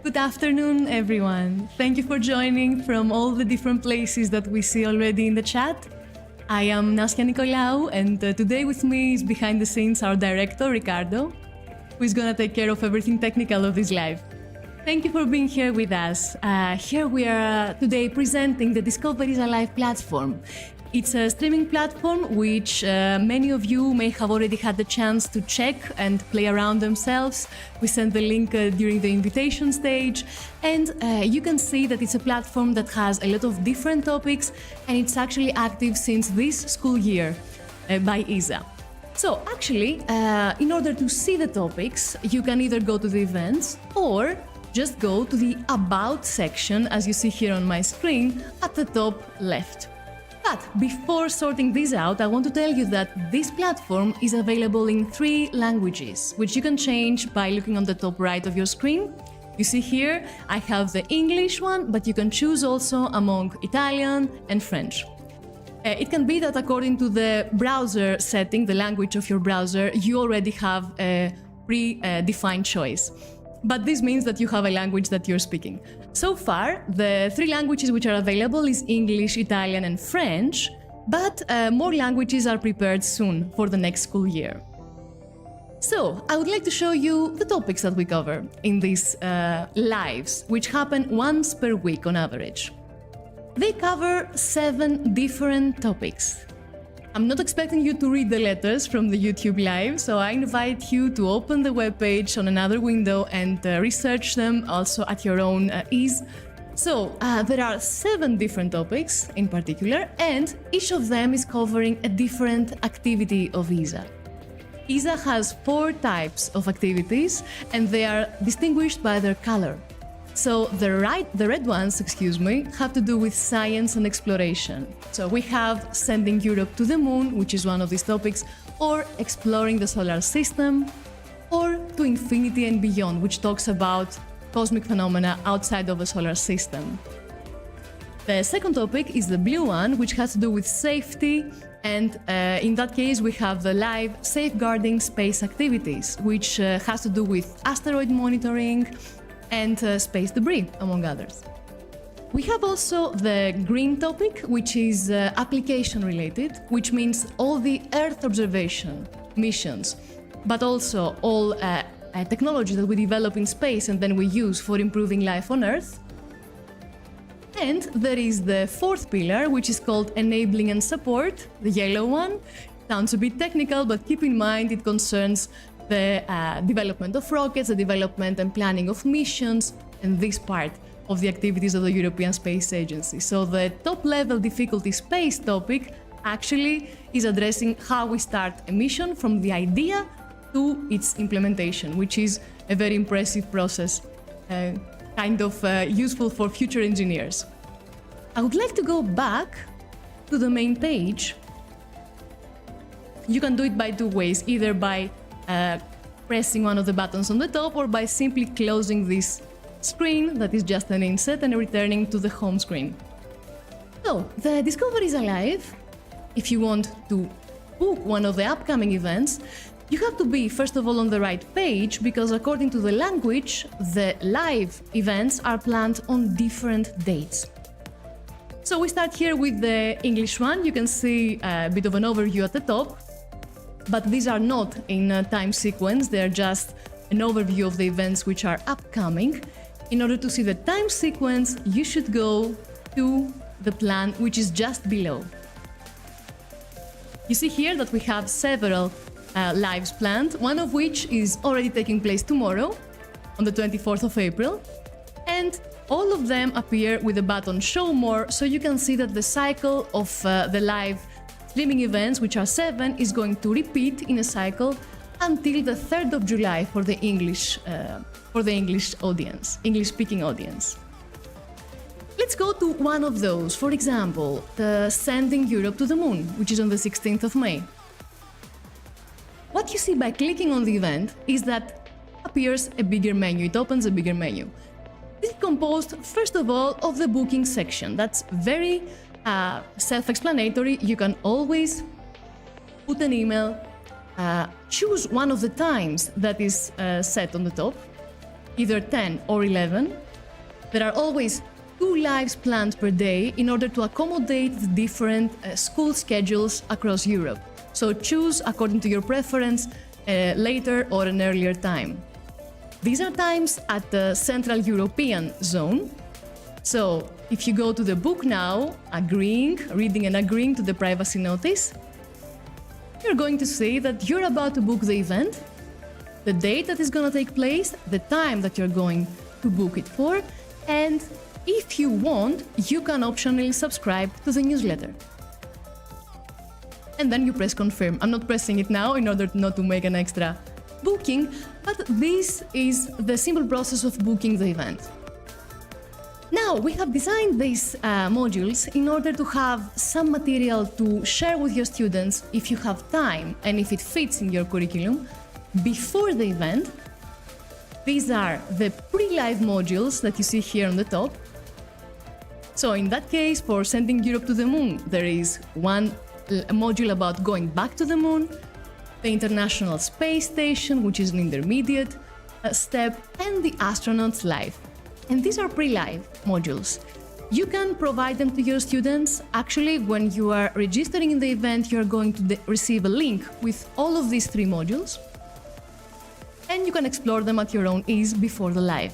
Good afternoon, everyone. Thank you for joining from all the different places that we see already in the chat. I am Naskia Nicolaou, and today with me is behind the scenes our director, Ricardo, who is gonna take care of everything technical of this live. Thank you for being here with us. Here we are today presenting the Discover Esa live platform. It's a streaming platform which many of you may have already had the chance to check and play around themselves. We sent the link during the invitation stage, and you can see that it's a platform that has a lot of different topics, and it's actually active since this school year by ESA. So actually, in order to see the topics, you can either go to the events or just go to the About section, as you see here on my screen, at the top left. But before sorting this out, I want to tell you that this platform is available in 3 languages, which you can change by looking on the top right of your screen. You see here, I have the English one, but you can choose also among Italian and French. It can be that according to the browser setting, the language of your browser, you already have a predefined choice. But this means that you have a language that you're speaking. So far, the 3 languages which are available is English, Italian and French, but more languages are prepared soon for the next school year. So, I would like to show you the topics that we cover in these lives, which happen once per week on average. They cover 7 different topics. I'm not expecting you to read the letters from the YouTube live, so I invite you to open the webpage on another window and research them also at your own ease. So, there are 7 different topics in particular, and each of them is covering a different activity of ESA. ESA has 4 types of activities, and they are distinguished by their color. So the red ones, have to do with science and exploration. So we have sending Europe to the moon, which is one of these topics, or exploring the solar system, or to infinity and beyond, which talks about cosmic phenomena outside of the solar system. The second topic is the blue one, which has to do with safety, and in that case we have the live safeguarding space activities, which has to do with asteroid monitoring, and space debris, among others. We have also the green topic, which is application related, which means all the Earth observation missions, but also all technology that we develop in space and then we use for improving life on Earth. And there is the 4th pillar, which is called enabling and support, the yellow one. Sounds a bit technical, but keep in mind it concerns the development of rockets, the development and planning of missions, and this part of the activities of the European Space Agency. So the top-level difficulty space topic actually is addressing how we start a mission from the idea to its implementation, which is a very impressive process, kind of useful for future engineers. I would like to go back to the main page. You can do it by 2 ways, either by pressing one of the buttons on the top or by simply closing this screen that is just an inset and returning to the home screen. So, the Discover Esa live, if you want to book one of the upcoming events, you have to be first of all on the right page, because according to the language, the live events are planned on different dates. So we start here with the English one. You can see a bit of an overview at the top. But these are not in a time sequence, they're just an overview of the events which are upcoming. In order to see the time sequence, you should go to the plan which is just below. You see here that we have several lives planned, one of which is already taking place tomorrow, on the 24th of April, and all of them appear with the button Show More, so you can see that the cycle of the live streaming events, which are 7, is going to repeat in a cycle until the 3rd of July for the English audience, English-speaking audience. Let's go to one of those, for example, the Sending Europe to the Moon, which is on the 16th of May. What you see by clicking on the event is that appears a bigger menu, it opens a bigger menu. This is composed, first of all, of the booking section. That's very self-explanatory. You can always put an email choose one of the times that is set on the top, either 10 or 11. There are always 2 lives planned per day in order to accommodate the different school schedules across Europe. So choose according to your preference later or an earlier time. These are times at the Central European zone. So if you go to the book now, reading and agreeing to the privacy notice, you're going to see that you're about to book the event, the date that is going to take place, the time that you're going to book it for, and if you want, you can optionally subscribe to the newsletter. And then you press confirm. I'm not pressing it now in order not to make an extra booking, but this is the simple process of booking the event. Now, we have designed these modules in order to have some material to share with your students if you have time and if it fits in your curriculum before the event. These are the pre-live modules that you see here on the top. So in that case, for sending Europe to the moon, there is one module about going back to the moon, the International Space Station, which is an intermediate step, and the astronaut's life. And these are pre-live modules. You can provide them to your students. Actually, when you are registering in the event, you're going to receive a link with all of these 3 modules, and you can explore them at your own ease before the live.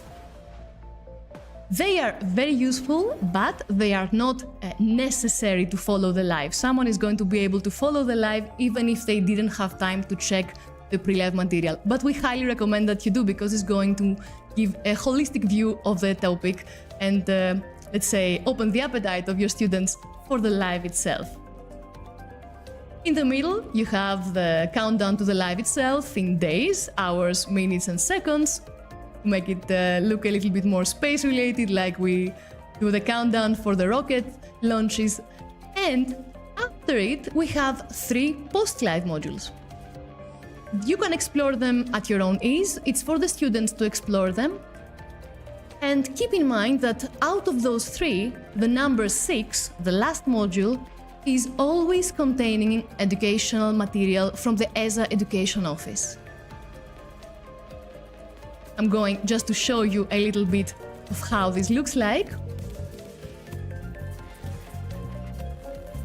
They are very useful, but they are not necessary to follow the live. Someone is going to be able to follow the live even if they didn't have time to check the pre-live material. But we highly recommend that you do, because it's going to give a holistic view of the topic and, let's say, open the appetite of your students for the live itself. In the middle, you have the countdown to the live itself in days, hours, minutes, and seconds. Make it look a little bit more space related, like we do the countdown for the rocket launches. And after it, we have 3 post-live modules. You can explore them at your own ease. It's for the students to explore them. And keep in mind that out of those 3, the number 6, the last module, is always containing educational material from the ESA Education Office. I'm going just to show you a little bit of how this looks like.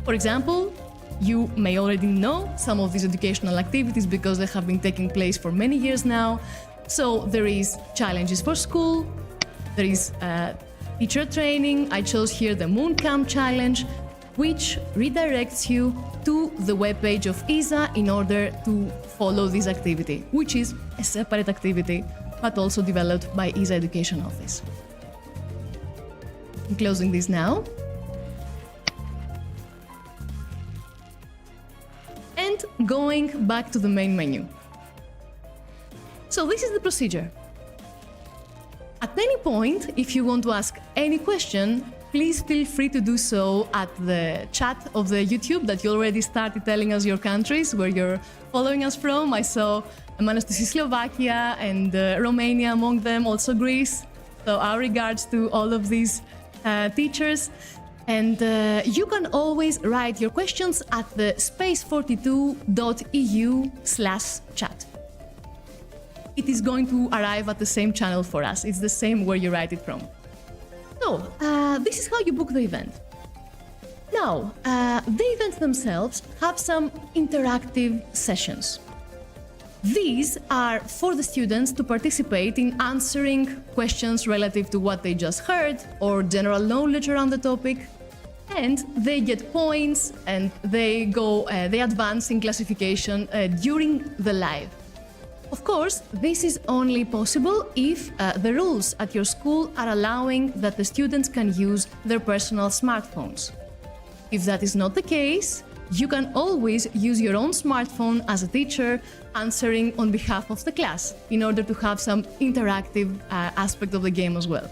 For example, you may already know some of these educational activities because they have been taking place for many years now. So there is challenges for school, there is teacher training. I chose here the Mooncamp Challenge, which redirects you to the webpage of ESA in order to follow this activity, which is a separate activity, but also developed by ESA Education Office. I'm closing this now. And going back to the main menu. So this is the procedure. At any point, if you want to ask any question, please feel free to do so at the chat of the YouTube that you already started telling us your countries where you're following us from. I saw managed to see Slovakia and Romania among them, also Greece. So our regards to all of these teachers. And you can always write your questions at the space42.eu/chat. It is going to arrive at the same channel for us. It's the same where you write it from. So, this is how you book the event. Now, the events themselves have some interactive sessions. These are for the students to participate in answering questions relative to what they just heard or general knowledge around the topic, and they get points and they advance in classification during the live. Of course, this is only possible if the rules at your school are allowing that the students can use their personal smartphones. If that is not the case, you can always use your own smartphone as a teacher answering on behalf of the class in order to have some interactive aspect of the game as well.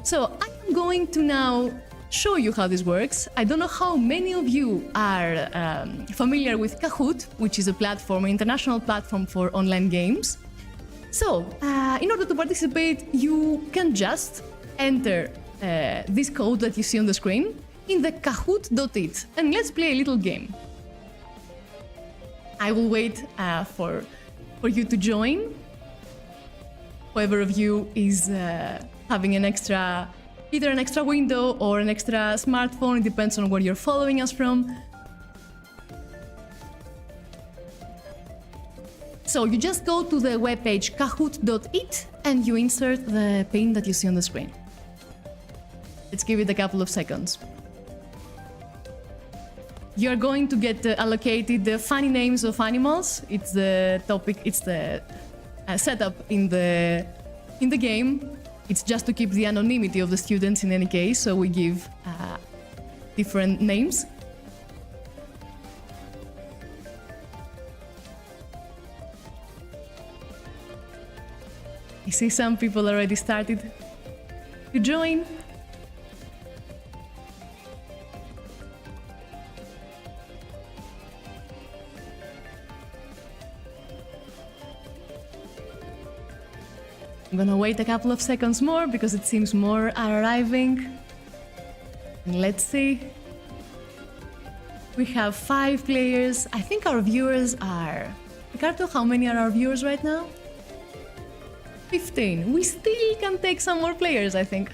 So I am going to now show you how this works. I don't know how many of you are familiar with Kahoot, which is a platform, an international platform for online games. So, in order to participate, you can just enter this code that you see on the screen in the kahoot.it, and let's play a little game. I will wait for you to join. Whoever of you is having either an extra window or an extra smartphone, it depends on where you're following us from. So you just go to the webpage kahoot.it and you insert the pin that you see on the screen. Let's give it a couple of seconds. You're going to get allocated the funny names of animals. It's the topic, it's the setup in the game. It's just to keep the anonymity of the students in any case, so we give different names. I see some people already started to join. I'm gonna wait a couple of seconds more because it seems more are arriving. And let's see. We have 5 players. I think our viewers are... Ricardo, how many are our viewers right now? 15. We still can take some more players, I think.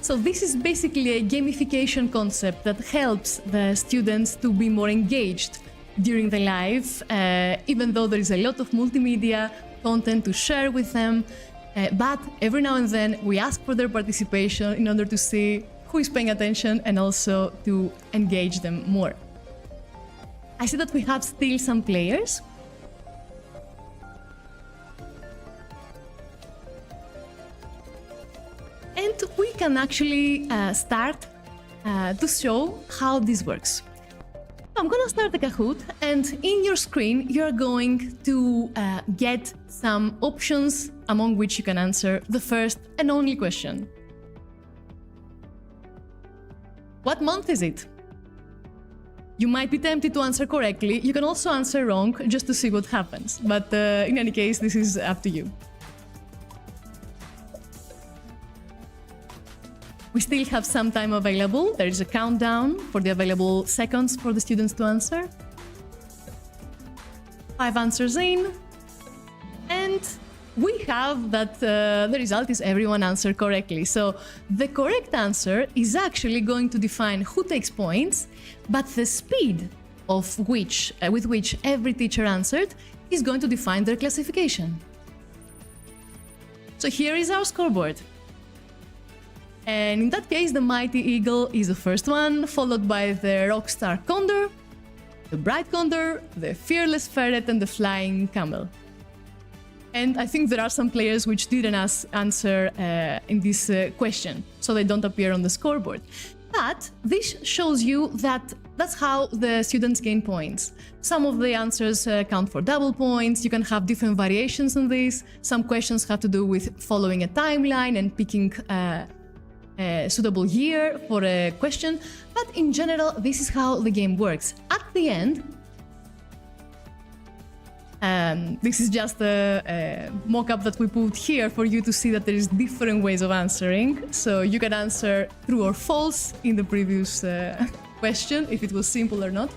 So this is basically a gamification concept that helps the students to be more engaged during the live, even though there is a lot of multimedia content to share with them. But every now and then we ask for their participation in order to see who is paying attention and also to engage them more. I see that we have still some players. And we can actually start to show how this works. I'm gonna start the Kahoot, and in your screen you're going to get some options among which you can answer the first and only question. What month is it? You might be tempted to answer correctly. You can also answer wrong just to see what happens. But in any case, this is up to you. We still have some time available. There is a countdown for the available seconds for the students to answer. 5 answers in. And we have that the result is everyone answered correctly. So the correct answer is actually going to define who takes points, but the speed of with which every teacher answered is going to define their classification. So here is our scoreboard. And in that case, the Mighty Eagle is the first one, followed by the Rockstar Condor, the Bright Condor, the Fearless Ferret, and the Flying Camel. And I think there are some players which didn't answer in this question, so they don't appear on the scoreboard. But this shows you that that's how the students gain points. Some of the answers count for double points. You can have different variations on this. Some questions have to do with following a timeline and picking a suitable year for a question. But in general, this is how the game works. At the end, this is just a mock-up that we put here for you to see that there is different ways of answering. So you can answer true or false in the previous question, if it was simple or not.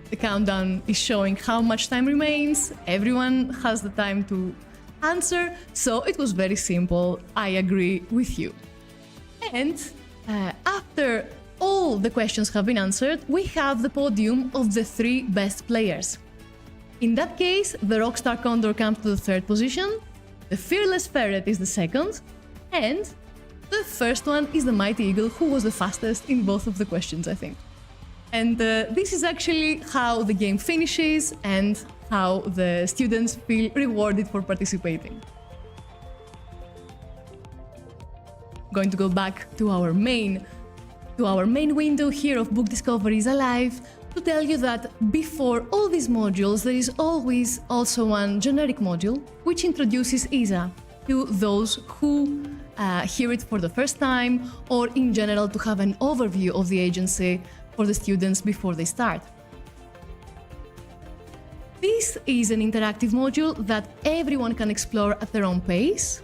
The countdown is showing how much time remains. Everyone has the time to answer, so it was very simple. I agree with you. And after all the questions have been answered, we have the podium of the 3 best players. In that case, the Rockstar Condor comes to the 3rd position, the Fearless Ferret is the 2nd, and the first one is the Mighty Eagle, who was the fastest in both of the questions, I think. And this is actually how the game finishes and how the students feel rewarded for participating. Going to go back to our main window here of Book Discover Esa Live to tell you that before all these modules there is always also one generic module which introduces Esa to those who hear it for the first time, or in general to have an overview of the agency for the students before they start. This is an interactive module that everyone can explore at their own pace.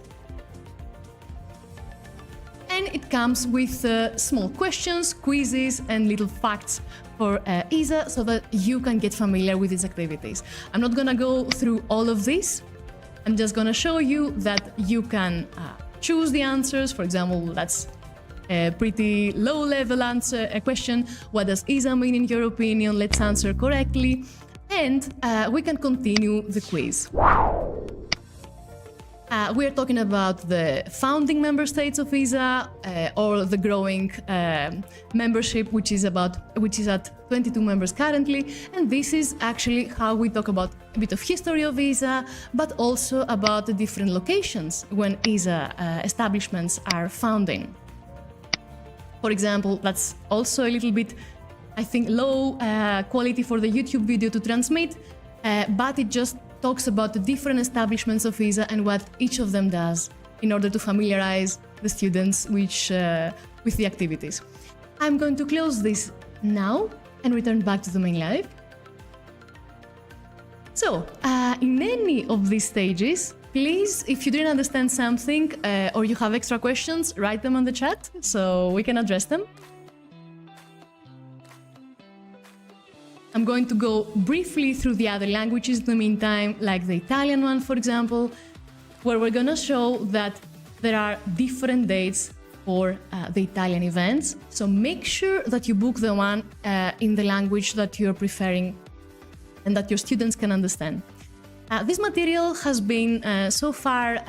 And it comes with small questions, quizzes, and little facts for ESA so that you can get familiar with these activities. I'm not gonna go through all of this. I'm just gonna show you that you can choose the answers. For example, that's a pretty low-level answer, a question. What does ESA mean in your opinion? Let's answer correctly. And we can continue the quiz. We are talking about the founding member states of ESA or the growing membership, which is at 22 members currently. And this is actually how we talk about a bit of history of ESA, but also about the different locations when ESA establishments are founding. For example, that's also a little bit, I think, low quality for the YouTube video to transmit, but it just talks about the different establishments of ESA and what each of them does in order to familiarize the students with the activities. I'm going to close this now and return back to the main live. So, in any of these stages, please, if you didn't understand something or you have extra questions, write them on the chat so we can address them. I'm going to go briefly through the other languages in the meantime, like the Italian one, for example, where we're going to show that there are different dates for the Italian events. So make sure that you book the one in the language that you're preferring and that your students can understand. This material has been so far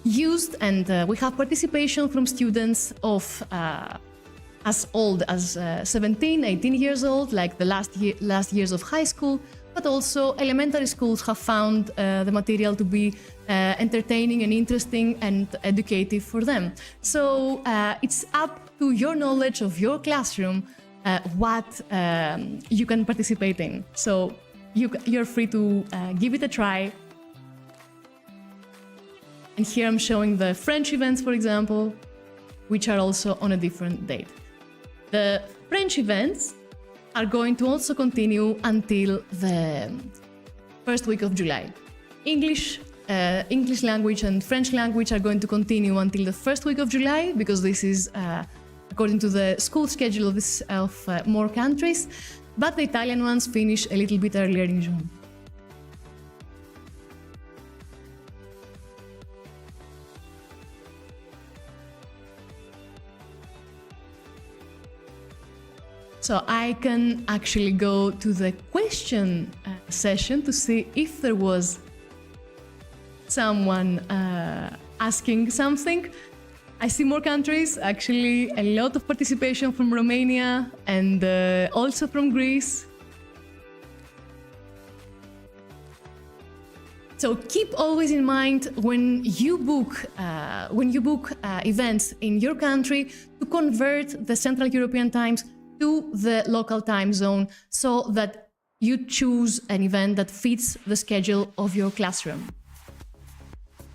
used, and we have participation from students of as old as 17, 18 years old, like the last years of high school, but also elementary schools have found the material to be entertaining and interesting and educative for them. So it's up to your knowledge of your classroom what you can participate in. So you're free to give it a try. And here I'm showing the French events, for example, which are also on a different date. The French events are going to also continue until the first week of July. English language and French language are going to continue until the first week of July, because this is according to the school schedule of more countries, but the Italian ones finish a little bit earlier in June. So I can actually go to the question session to see if there was someone asking something. I see more countries, actually a lot of participation from Romania and also from Greece. So keep always in mind when you book events in your country to convert the Central European times to the local time zone so that you choose an event that fits the schedule of your classroom.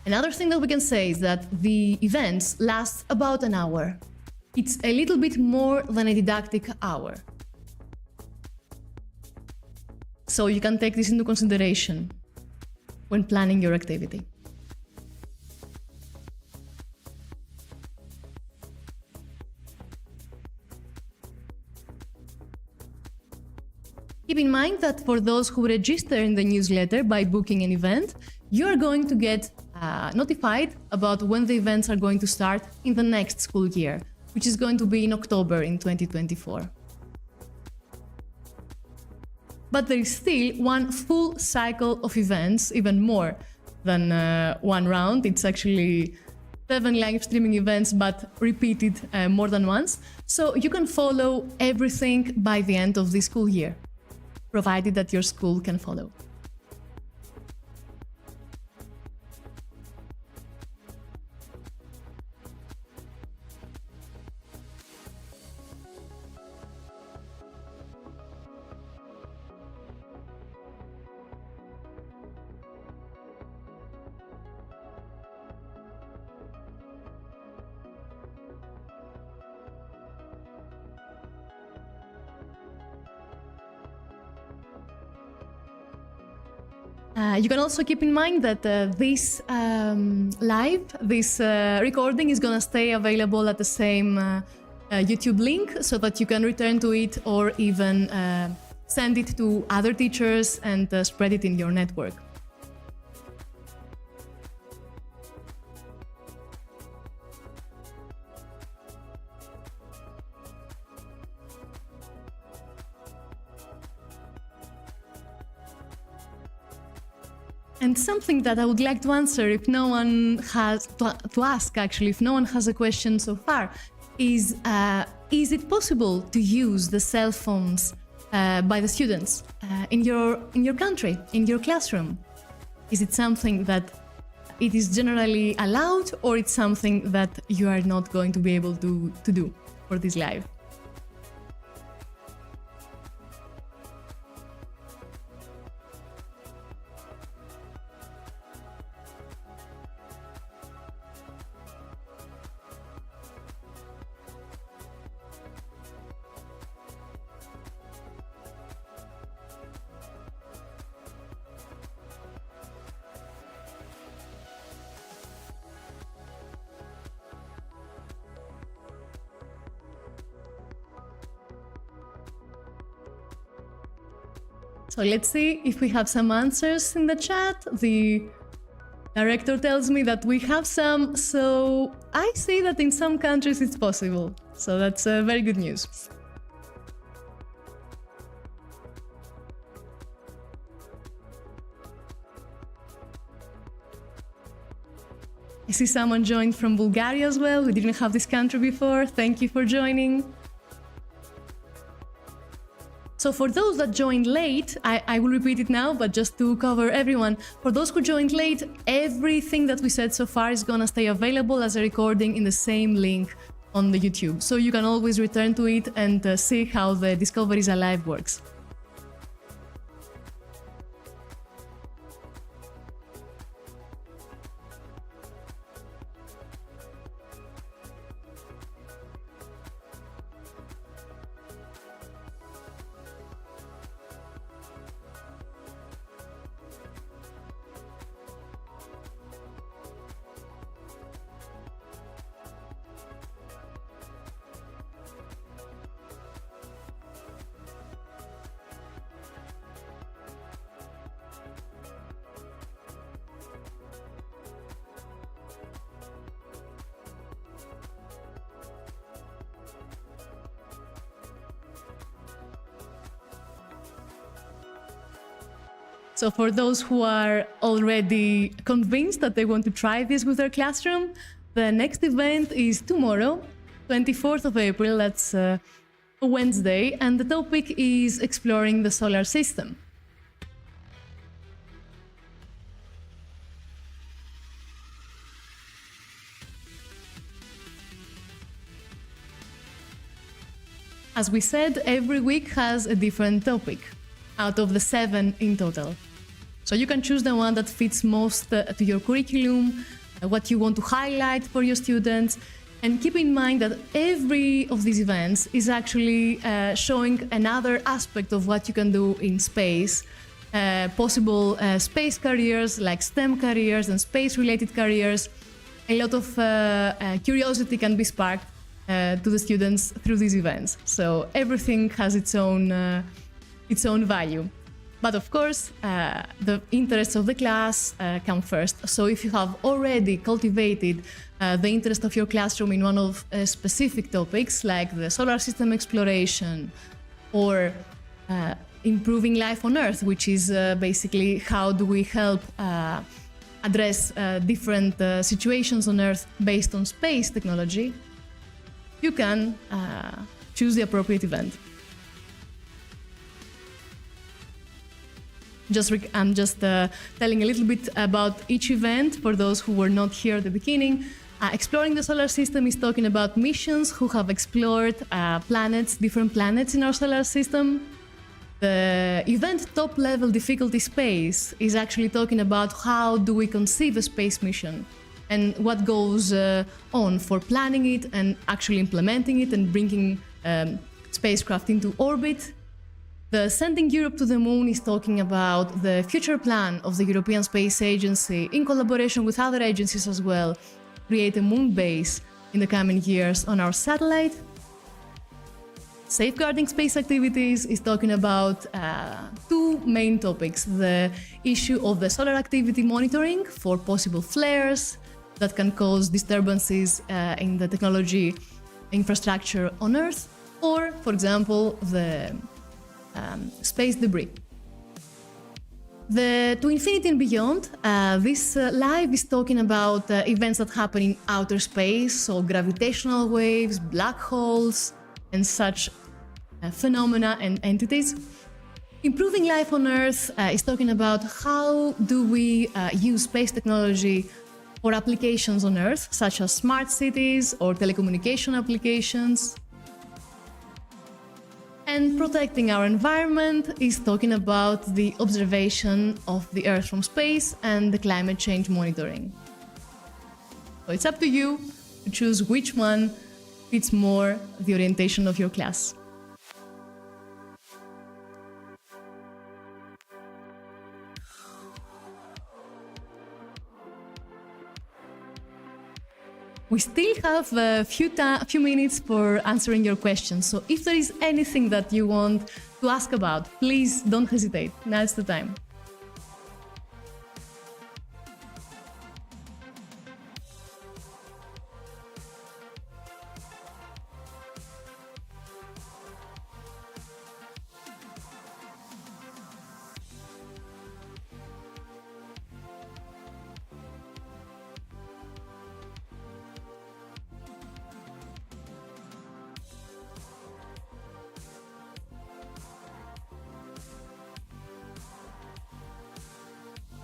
Another thing that we can say is that the events last about an hour. It's a little bit more than a didactic hour. So you can take this into consideration when planning your activity. Keep in mind that for those who register in the newsletter by booking an event, you are going to get notified about when the events are going to start in the next school year, which is going to be in October in 2024. But there is still one full cycle of events, even more than one round. It's actually 7 live streaming events, but repeated more than once. So you can follow everything by the end of the school year, provided that your school can follow. You can also keep in mind that this recording is gonna stay available at the same YouTube link, so that you can return to it or even send it to other teachers and spread it in your network. And something that I would like to answer, if no one has to ask actually, if no one has a question so far, is it possible to use the cell phones by the students in your country, in your classroom? Is it something that it is generally allowed, or it's something that you are not going to be able to do for this live? So let's see if we have some answers in the chat. The director tells me that we have some, so I see that in some countries it's possible. So that's very good news. I see someone joined from Bulgaria as well. We didn't have this country before. Thank you for joining. So for those that joined late, I will repeat it now, but just to cover everyone, for those who joined late, everything that we said so far is gonna stay available as a recording in the same link on the YouTube. So you can always return to it and see how the Discover Esa Live works. So for those who are already convinced that they want to try this with their classroom, the next event is tomorrow, 24th of April, that's a Wednesday, and the topic is exploring the solar system. As we said, every week has a different topic, out of the 7 in total. So you can choose the one that fits most to your curriculum, what you want to highlight for your students, and keep in mind that every of these events is actually showing another aspect of what you can do in space, possible space careers like STEM careers and space-related careers. A lot of curiosity can be sparked to the students through these events. So everything has its own value. But of course, the interests of the class come first. So if you have already cultivated the interest of your classroom in one of specific topics, like the solar system exploration or improving life on Earth, which is basically how do we help address different situations on Earth based on space technology, you can choose the appropriate event. I'm just telling a little bit about each event for those who were not here at the beginning. Exploring the solar system is talking about missions who have explored different planets in our solar system. The event top level difficulty space is actually talking about how do we conceive a space mission and what goes on for planning it and actually implementing it and bringing spacecraft into orbit. The Sending Europe to the Moon is talking about the future plan of the European Space Agency, in collaboration with other agencies as well, create a moon base in the coming years on our satellite. Safeguarding Space Activities is talking about two main topics: the issue of the solar activity monitoring for possible flares that can cause disturbances in the technology infrastructure on Earth, or, for example, the space debris. To Infinity and Beyond, this live is talking about events that happen in outer space, so gravitational waves, black holes, and such phenomena and entities. Improving Life on Earth is talking about how do we use space technology for applications on Earth, such as smart cities or telecommunication applications. And Protecting Our Environment is talking about the observation of the Earth from space and the climate change monitoring. So it's up to you to choose which one fits more the orientation of your class. We still have a few minutes for answering your questions, so if there is anything that you want to ask about, please don't hesitate. Now's the time.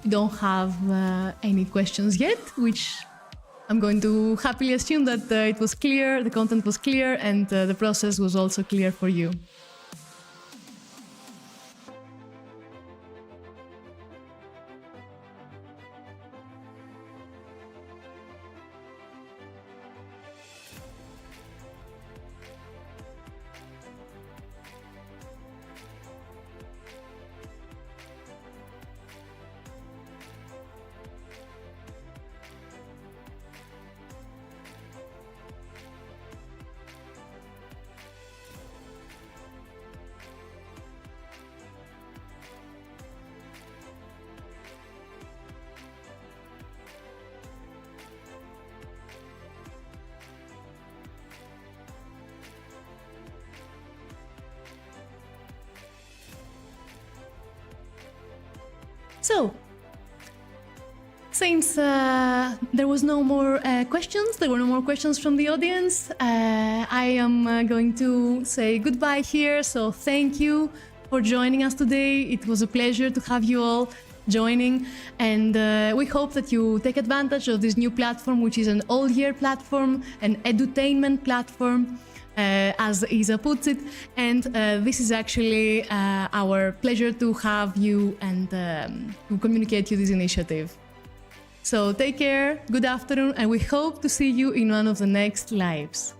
Don't have any questions yet, which I'm going to happily assume that it was clear, the content was clear, and the process was also clear for you. So, since there was no more questions, there were no more questions from the audience, I am going to say goodbye here. So thank you for joining us today. It was a pleasure to have you all joining, and we hope that you take advantage of this new platform, which is an all-year platform, an edutainment platform, as Isa puts it, and this is actually our pleasure to have you and to communicate you this initiative. So take care, good afternoon, and we hope to see you in one of the next lives.